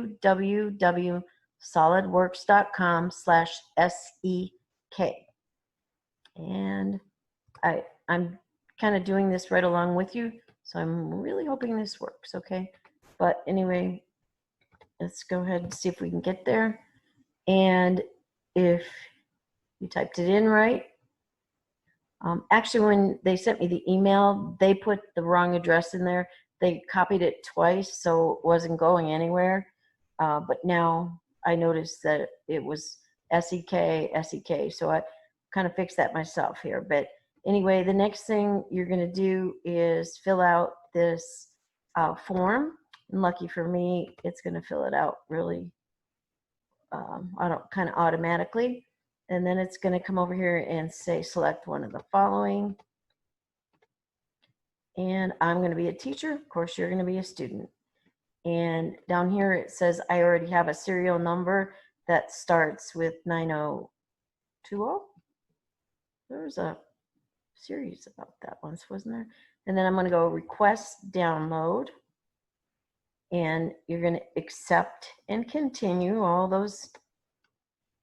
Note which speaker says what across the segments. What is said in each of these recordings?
Speaker 1: www.solidworks.com/SEK. And I'm kind of doing this right along with you, so I'm really hoping this works, okay? But anyway, let's go ahead and see if we can get there. And if you typed it in right, actually when they sent me the email, they put the wrong address in there. They copied it twice, so it wasn't going anywhere. But now I noticed that it was SEK, SEK, so I kind of fixed that myself here. But anyway, the next thing you're going to do is fill out this form. And lucky for me, it's going to fill it out really kind of automatically. And then it's going to come over here and say select one of the following. And I'm going to be a teacher. Of course, you're going to be a student. And down here it says I already have a serial number that starts with 9020. There was a series about that once, wasn't there? And then I'm going to go request download. And you're going to accept and continue all those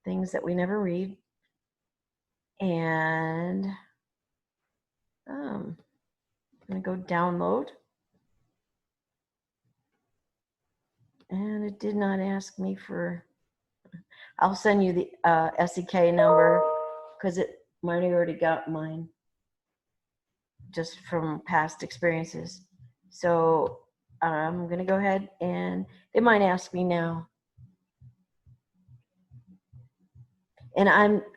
Speaker 1: things that we never read. And I'm going to go download. And it did not ask me for, I'll send you the SEK number because it might have already got mine just from past experiences. So I'm going to go ahead and it might ask me now. And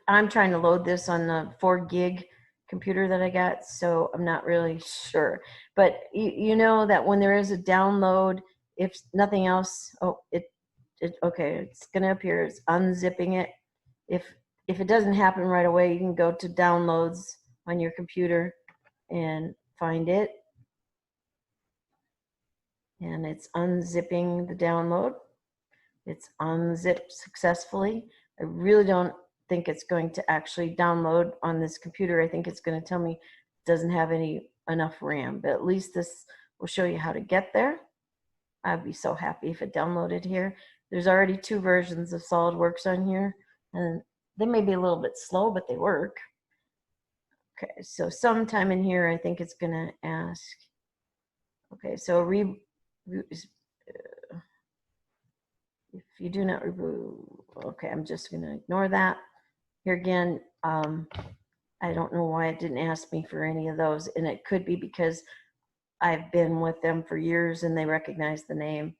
Speaker 1: I'm trying to load this on the 4 gig computer that I got, so I'm not really sure. But you know that when there is a download, if nothing else, okay, it's going to appear. It's unzipping it. If it doesn't happen right away, you can go to downloads on your computer and find it. And it's unzipping the download. It's unzipped successfully. I really don't think it's going to actually download on this computer. I think it's going to tell me it doesn't have enough RAM, but at least this will show you how to get there. I'd be so happy if it downloaded here. There's already 2 versions of SolidWorks on here, and they may be a little bit slow, but they work. Okay, so sometime in here, I think it's going to ask. Okay, so if you do not reboot, okay, I'm just going to ignore that. Here again, I don't know why it didn't ask me for any of those, and it could be because I've been with them for years and they recognize the name.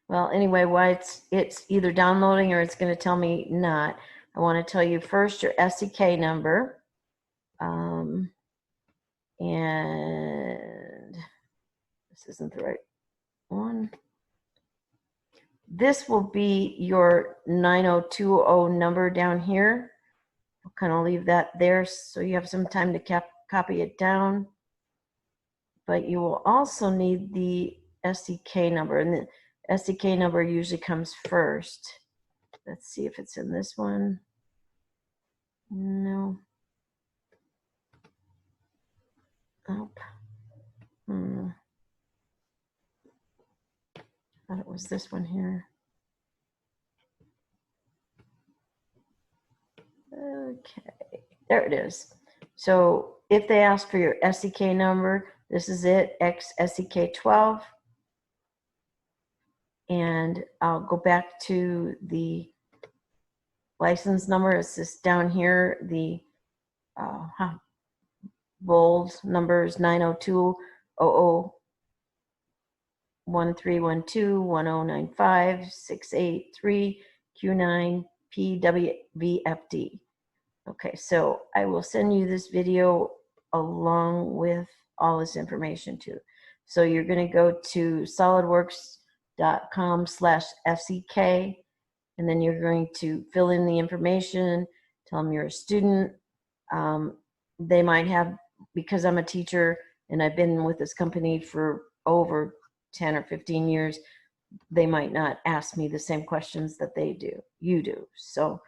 Speaker 1: Well, anyway, why it's either downloading or it's going to tell me not. I want to tell you first your SEK number. And this isn't the right one. This will be your 9020 number down here. I'll kind of leave that there so you have some time to copy it down. But you will also need the SEK number, and the SEK number usually comes first. Let's see if it's in this one. No. Nope. I thought it was this one here. Okay, there it is. So if they ask for your SEK number, this is it, XSEK12. And I'll go back to the license number. It's this down here, the bold numbers 902-001312-1095-683 Q9 PWVFD. Okay, so I will send you this video along with all this information too. So you're going to go to solidworks.com/SEK, and then you're going to fill in the information, tell them you're a student. They might have, because I'm a teacher and I've been with this company for over 10 or 15 years, they might not ask me the same questions that you do. So